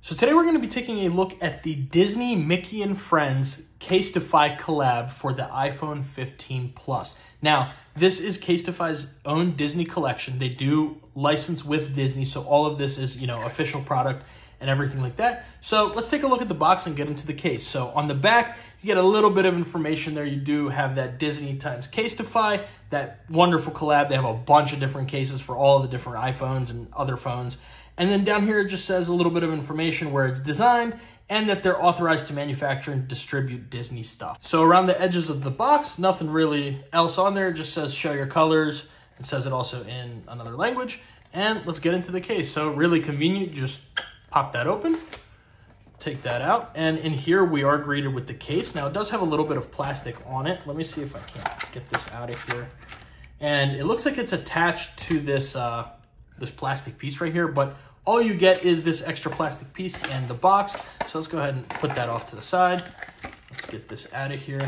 So today we're going to be taking a look at the Disney Mickey and Friends Casetify collab for the iPhone 15 Plus. Now, this is Casetify's own Disney collection. They do license with Disney, so all of this is, official product and everything like that. So let's take a look at the box and get into the case. So on the back, you get a little bit of information there. You do have that Disney times Casetify, that wonderful collab. They have a bunch of different cases for all the different iPhones and other phones. And then down here, it just says a little bit of information where it's designed and that they're authorized to manufacture and distribute Disney stuff. So around the edges of the box, nothing really else on there. It just says show your colors. It says it also in another language. And let's get into the case. So really convenient, just pop that open, take that out. And in here, we are greeted with the case. Now, it does have a little bit of plastic on it. Let me see if I can't get this out of here. And it looks like it's attached to this, this plastic piece right here, but all you get is this extra plastic piece and the box. So let's go ahead and put that off to the side. Let's get this out of here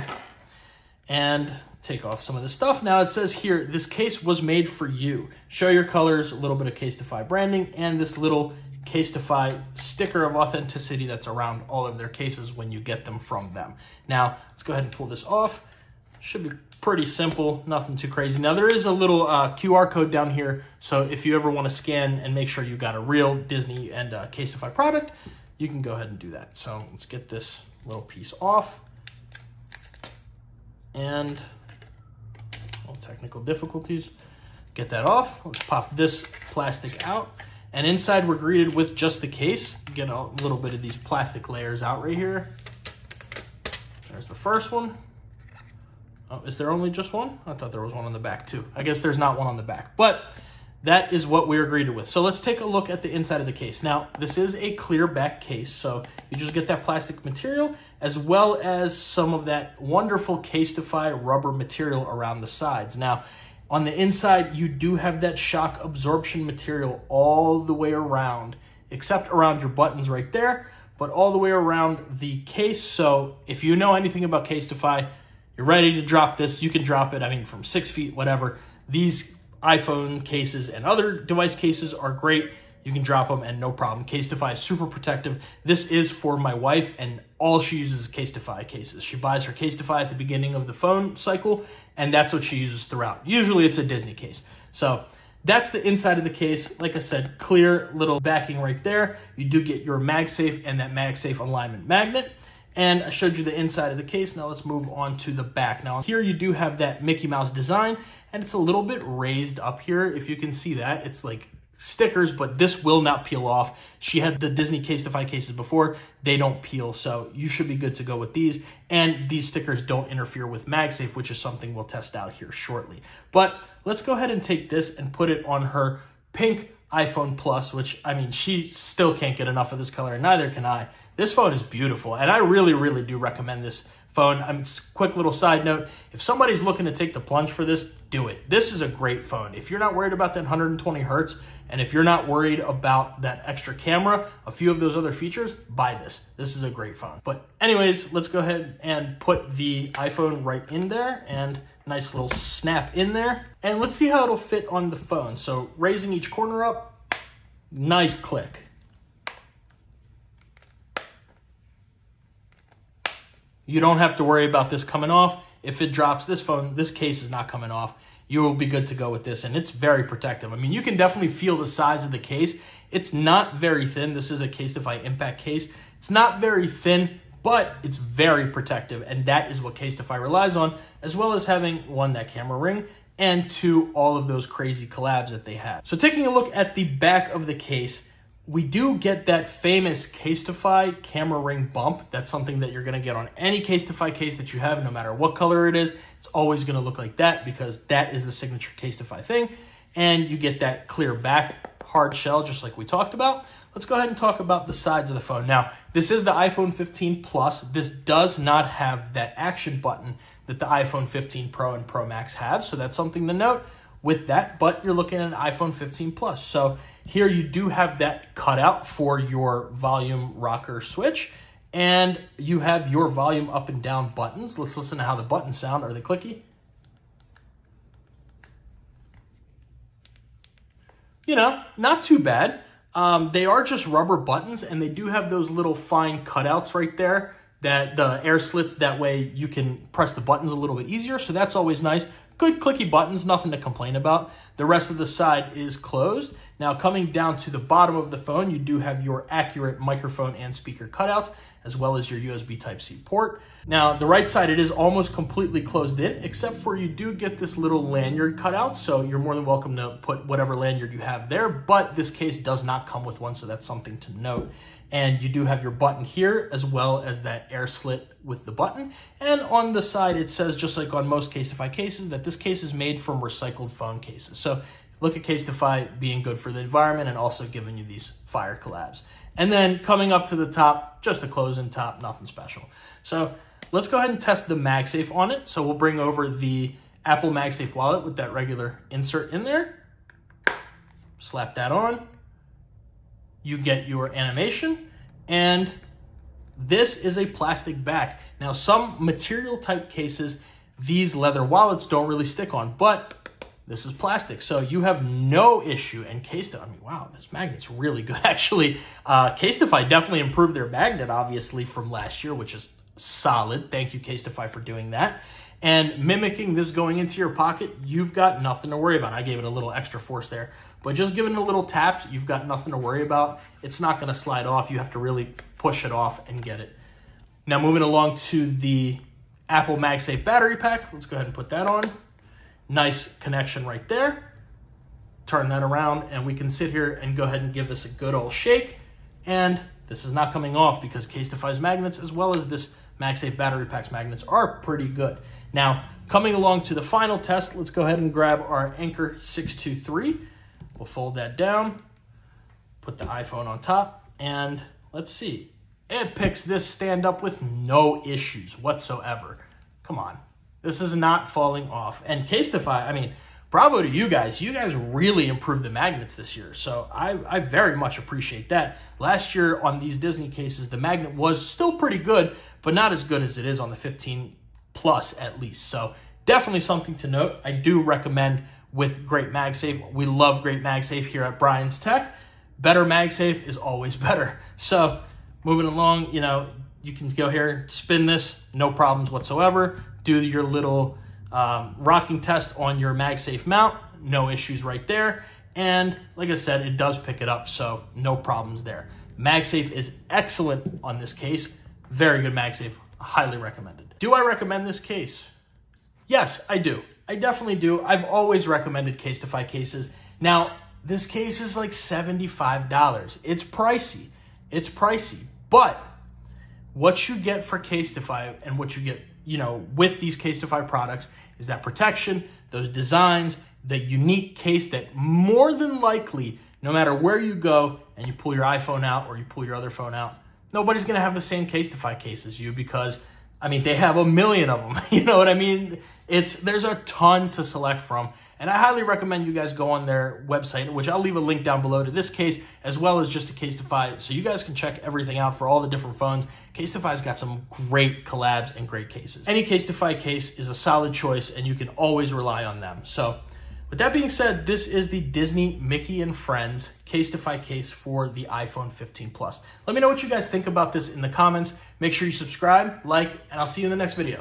and take off some of the stuff. Now it says here, this case was made for you. Show your colors, a little bit of Casetify branding, and this little Casetify sticker of authenticity that's around all of their cases when you get them from them. Now, let's go ahead and pull this off. Should be pretty simple, nothing too crazy. Now, there is a little QR code down here, so if you ever want to scan and make sure you got a real Disney and Casetify product, you can go ahead and do that. So let's get this little piece off. And, technical difficulties. Get that off. Let's pop this plastic out. And inside, we're greeted with just the case. Get a little bit of these plastic layers out right here. There's the first one. Oh, is there only just one? I thought there was one on the back too. I guess there's not one on the back, but that is what we are greeted with. So let's take a look at the inside of the case. Now, this is a clear back case, so you just get that plastic material as well as some of that wonderful Casetify rubber material around the sides. Now, on the inside, you do have that shock absorption material all the way around, except around your buttons right there, but all the way around the case. So if you know anything about Casetify, you're ready to drop this, you can drop it, from 6 feet, whatever. These iPhone cases and other device cases are great. You can drop them and no problem. Casetify is super protective. This is for my wife, and all she uses is Casetify cases. She buys her Casetify at the beginning of the phone cycle, and that's what she uses throughout. Usually it's a Disney case. So that's the inside of the case. Like I said, clear little backing right there. You do get your MagSafe and that MagSafe alignment magnet. And I showed you the inside of the case. Now let's move on to the back. Now here you do have that Mickey Mouse design, and it's a little bit raised up here. If you can see that, it's like stickers, but this will not peel off. She had the Disney Casetify cases before. They don't peel, so you should be good to go with these. And these stickers don't interfere with MagSafe, which is something we'll test out here shortly. But let's go ahead and take this and put it on her pink iPhone Plus, which, she still can't get enough of this color, and neither can I. This phone is beautiful, and I really, really do recommend this phone. Quick little side note, if somebody's looking to take the plunge for this, do it. This is a great phone. If you're not worried about that 120 hertz, and if you're not worried about that extra camera, a few of those other features, buy this. This is a great phone. But anyways, let's go ahead and put the iPhone right in there, and nice little snap in there. And let's see how it'll fit on the phone. So raising each corner up, nice click. You don't have to worry about this coming off. If it drops, this case is not coming off. You will be good to go with this, and it's very protective. You can definitely feel the size of the case. It's not very thin. This is a Casetify Impact case. It's not very thin, but it's very protective, and that is what Casetify relies on, as well as having, one, that camera ring, and two, all of those crazy collabs that they have. So taking a look at the back of the case, we do get that famous Casetify camera ring bump. That's something that you're gonna get on any Casetify case that you have, no matter what color it is. It's always gonna look like that because that is the signature Casetify thing. And you get that clear back hard shell, just like we talked about. Let's go ahead and talk about the sides of the phone. Now, this is the iPhone 15 Plus. This does not have that action button that the iPhone 15 Pro and Pro Max have, so that's something to note with that, but you're looking at an iPhone 15 Plus. So here you do have that cutout for your volume rocker switch, and you have your volume up and down buttons. Let's listen to how the buttons sound. Are they clicky? Not too bad. They are just rubber buttons, and they do have those little fine cutouts right there, that the air slits, that way you can press the buttons a little bit easier, so that's always nice. Good clicky buttons, nothing to complain about. The rest of the side is closed. Now coming down to the bottom of the phone, you do have your accurate microphone and speaker cutouts, as well as your USB Type-C port. Now the right side, it is almost completely closed in, except for you do get this little lanyard cutout, so you're more than welcome to put whatever lanyard you have there, but this case does not come with one, so that's something to note. And you do have your button here, as well as that air slit with the button. And on the side, it says, just like on most Casetify cases, that this case is made from recycled phone cases. So look at Casetify being good for the environment and also giving you these fire collabs. And then coming up to the top, just a close-in top, nothing special. So let's go ahead and test the MagSafe on it. So we'll bring over the Apple MagSafe wallet with that regular insert in there. Slap that on. You get your animation, and this is a plastic back. Now, some material type cases, these leather wallets don't really stick on, but this is plastic, so you have no issue. And Casetify, I mean, wow, this magnet's really good, actually. Casetify definitely improved their magnet, obviously, from last year, which is solid. Thank you, Casetify, for doing that. And mimicking this going into your pocket, you've got nothing to worry about. I gave it a little extra force there, but just giving it a little taps, you've got nothing to worry about. It's not gonna slide off. You have to really push it off and get it. Now moving along to the Apple MagSafe battery pack. Let's go ahead and put that on. Nice connection right there. Turn that around and we can sit here and go ahead and give this a good old shake. And this is not coming off because Casetify's magnets, as well as this MagSafe battery pack's magnets, are pretty good. Now, coming along to the final test, let's go ahead and grab our Anker 623. We'll fold that down, put the iPhone on top, and let's see. It picks this stand up with no issues whatsoever. Come on. This is not falling off. And Casetify, I mean, bravo to you guys. You guys really improved the magnets this year, so I very much appreciate that. Last year on these Disney cases, the magnet was still pretty good, but not as good as it is on the 15 Plus at least. So definitely something to note. I do recommend with Great MagSafe. We love Great MagSafe here at Brian's Tech. Better MagSafe is always better. So moving along, you know, you can go here, spin this, no problems whatsoever. Do your little rocking test on your MagSafe mount, no issues right there. And like I said, it does pick it up, so no problems there. MagSafe is excellent on this case. Very good MagSafe, highly recommended. Do I recommend this case? Yes, I do. I definitely do. I've always recommended Casetify cases. Now, this case is like $75. It's pricey. It's pricey. But what you get for Casetify and what you get, you know, with these Casetify products is that protection, those designs, the unique case that more than likely, no matter where you go and you pull your iPhone out or you pull your other phone out, nobody's going to have the same Casetify case as you because, I mean, they have a million of them. You know what I mean? There's a ton to select from. And I highly recommend you guys go on their website, which I'll leave a link down below to this case, as well as just to Casetify, so you guys can check everything out for all the different phones. Casetify's got some great collabs and great cases. Any Casetify case is a solid choice, and you can always rely on them. So with that being said, this is the Disney Mickey and Friends Casetify case for the iPhone 15 Plus. Let me know what you guys think about this in the comments. Make sure you subscribe, like, and I'll see you in the next video.